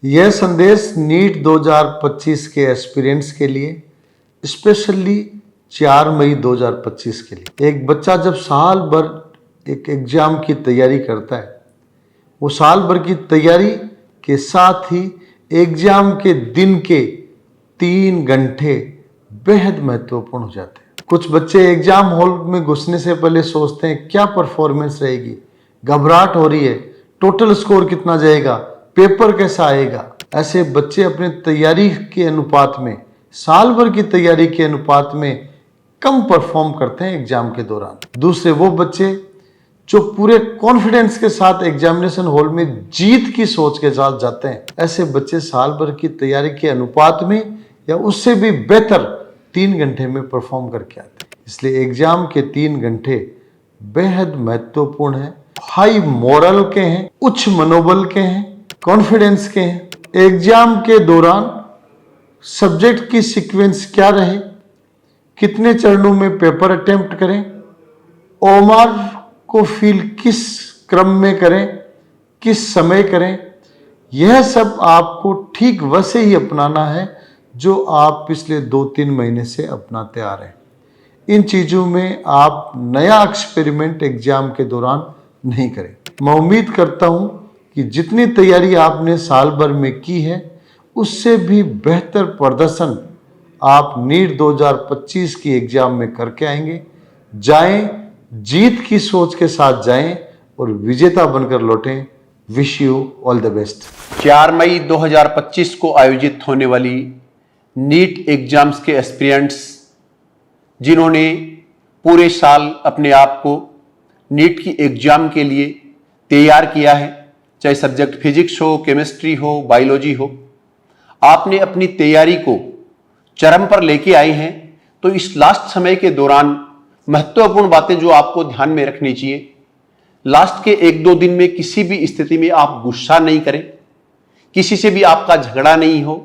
यह संदेश नीट 2025 के एस्पिरेंट्स के लिए, स्पेशली 4 मई 2025 के लिए। एक बच्चा जब साल भर एक एग्जाम की तैयारी करता है, वो साल भर की तैयारी के साथ ही एग्जाम के दिन के 3 घंटे बेहद महत्वपूर्ण हो जाते हैं। कुछ बच्चे एग्जाम हॉल में घुसने से पहले सोचते हैं क्या परफॉर्मेंस रहेगी, घबराहट हो रही है, टोटल स्कोर कितना जाएगा, पेपर कैसा आएगा। ऐसे बच्चे अपने तैयारी के अनुपात में, साल भर की तैयारी के अनुपात में कम परफॉर्म करते हैं एग्जाम के दौरान। दूसरे वो बच्चे जो पूरे कॉन्फिडेंस के साथ एग्जामिनेशन हॉल में जीत की सोच के साथ जाते हैं, ऐसे बच्चे साल भर की तैयारी के अनुपात में या उससे भी बेहतर 3 घंटे में परफॉर्म करके आते हैं। इसलिए एग्जाम के 3 घंटे बेहद महत्वपूर्ण है, हाई मोरल के हैं, उच्च मनोबल के हैं, कॉन्फिडेंस के हैं। एग्जाम के दौरान सब्जेक्ट की सीक्वेंस क्या रहे, कितने चरणों में पेपर अटेम्प्ट करें, ओमार को फील किस क्रम में करें, किस समय करें, यह सब आपको ठीक वैसे ही अपनाना है जो आप पिछले 2-3 महीने से अपनाते आ रहे हैं। इन चीज़ों में आप नया एक्सपेरिमेंट एग्जाम के दौरान नहीं करें। मैं उम्मीद करता हूं कि जितनी तैयारी आपने साल भर में की है, उससे भी बेहतर प्रदर्शन आप नीट 2025 की एग्जाम में करके आएंगे। जाएं, जीत की सोच के साथ जाएं और विजेता बनकर लौटें। Wish you all the best. 4 मई 2025 को आयोजित होने वाली नीट एग्जाम्स के एस्पिरेंट्स जिन्होंने पूरे साल अपने आप को नीट की एग्जाम के लिए तैयार किया है, चाहे सब्जेक्ट फिजिक्स हो, केमिस्ट्री हो, बायोलॉजी हो, आपने अपनी तैयारी को चरम पर लेके आए हैं। तो इस लास्ट समय के दौरान महत्वपूर्ण बातें जो आपको ध्यान में रखनी चाहिए, लास्ट के 1-2 दिन में किसी भी स्थिति में आप गुस्सा नहीं करें, किसी से भी आपका झगड़ा नहीं हो,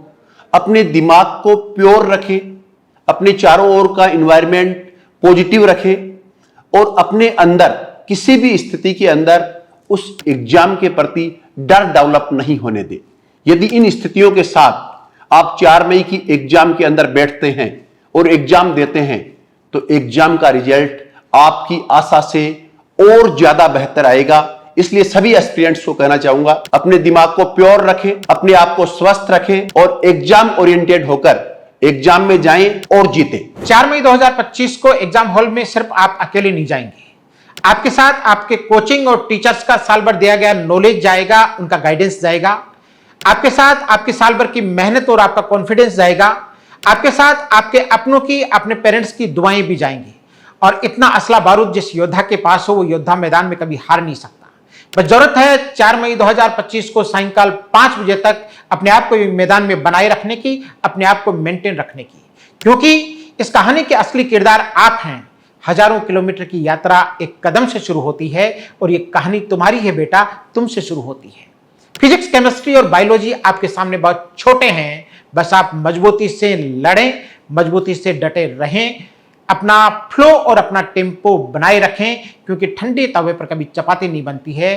अपने दिमाग को प्योर रखें, अपने चारों ओर का एनवायरनमेंट पॉजिटिव रखें और अपने अंदर किसी भी स्थिति के अंदर उस एग्जाम के प्रति डर डेवलप नहीं होने दें। यदि इन स्थितियों के साथ आप 4 मई की एग्जाम के अंदर बैठते हैं और एग्जाम देते हैं, तो एग्जाम का रिजल्ट आपकी आशा से और ज्यादा बेहतर आएगा। इसलिए सभी एस्पिरेंट्स को कहना चाहूंगा, अपने दिमाग को प्योर रखें, अपने आप को स्वस्थ रखें और एग्जाम ओरिएंटेड होकर एग्जाम में जाएं और जीतें। 4 मई 2025 को एग्जाम हॉल में सिर्फ आप अकेले नहीं जाएंगे, आपके साथ आपके कोचिंग और टीचर्स का साल भर दिया गया नॉलेज जाएगा, उनका गाइडेंस जाएगा, आपके साथ आपकी साल भर की मेहनत और आपका कॉन्फिडेंस जाएगा, आपके साथ आपके अपनों की, अपने पेरेंट्स की दुआएं भी जाएंगी। और इतना असला बारूद जिस योद्धा के पास हो, वो योद्धा मैदान में कभी हार नहीं सकता। बस जरूरत है 4 मई 2025 को सायंकाल 5 बजे तक अपने आप को मैदान में बनाए रखने की, अपने आप को मेंटेन रखने की, क्योंकि इस कहानी के असली किरदार आप हैं। हजारों किलोमीटर की यात्रा एक कदम से शुरू होती है और ये कहानी तुम्हारी है बेटा, तुमसे शुरू होती है। फिजिक्स, केमिस्ट्री और बायोलॉजी आपके सामने बहुत छोटे हैं, बस आप मजबूती से लड़ें, मजबूती से डटे रहें, अपना फ्लो और अपना टेम्पो बनाए रखें, क्योंकि ठंडे तवे पर कभी चपाती नहीं बनती है।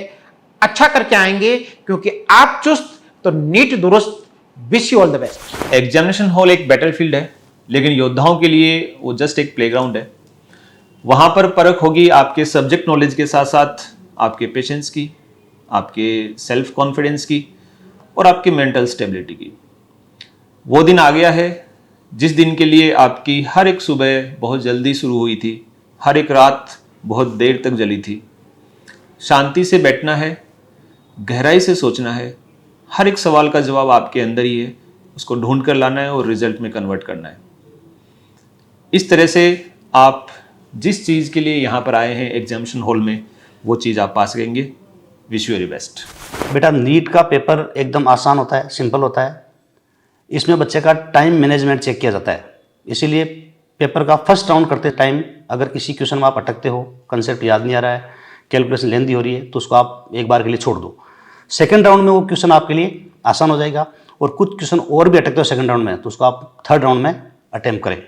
अच्छा करके आएंगे क्योंकि आप चुस्त तो नीट दुरुस्त। Wish you all the best. Examination hall एक बैटलफील्ड है, लेकिन योद्धाओं के लिए वो जस्ट एक प्लेग्राउंड है। वहां पर परख होगी आपके सब्जेक्ट नॉलेज के साथ साथ आपके पेशेंस की, आपके सेल्फ कॉन्फिडेंस की और आपकी मेंटल स्टेबिलिटी की। वो दिन आ गया है जिस दिन के लिए आपकी हर एक सुबह बहुत जल्दी शुरू हुई थी, हर एक रात बहुत देर तक जली थी। शांति से बैठना है, गहराई से सोचना है, हर एक सवाल का जवाब आपके अंदर ही है, उसको ढूंढ कर लाना है और रिजल्ट में कन्वर्ट करना है। इस तरह से आप जिस चीज़ के लिए यहाँ पर आए हैं एग्जामिनेशन हॉल में, वो चीज़ आप पा सकेंगे। Wish you very best. बेटा, नीट का पेपर एकदम आसान होता है, सिंपल होता है। इसमें बच्चे का टाइम मैनेजमेंट चेक किया जाता है। इसीलिए पेपर का फर्स्ट राउंड करते टाइम अगर किसी क्वेश्चन में आप अटकते हो, कंसेप्ट याद नहीं आ रहा है, कैलकुलेशन लेंदी हो रही है, तो उसको आप एक बार के लिए छोड़ दो। सेकंड राउंड में वो क्वेश्चन आपके लिए आसान हो जाएगा। और कुछ क्वेश्चन और भी अटकते हो सेकंड राउंड में, तो उसको आप थर्ड राउंड में अटेम्प्ट करें।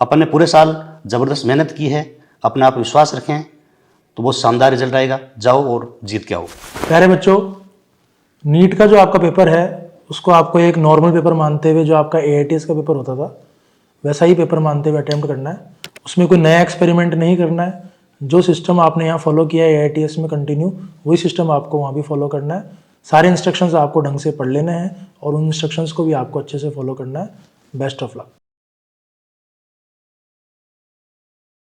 अपन ने पूरे साल ज़बरदस्त मेहनत की है, अपने आप विश्वास रखें, तो बहुत शानदार रिजल्ट आएगा। जाओ और जीत के आओ। प्यारे बच्चों, नीट का जो आपका पेपर है उसको आपको एक नॉर्मल पेपर मानते हुए, जो आपका AITS का पेपर होता था वैसा ही पेपर मानते हुए अटेम्प्ट करना है। उसमें कोई नया एक्सपेरिमेंट नहीं करना है। जो सिस्टम आपने यहाँ फॉलो किया है AITS में कंटिन्यू, वही सिस्टम आपको वहाँ भी फॉलो करना है। सारे इंस्ट्रक्शंस आपको ढंग से पढ़ लेने हैं और उन इंस्ट्रक्शंस को भी आपको अच्छे से फॉलो करना है। Best of luck.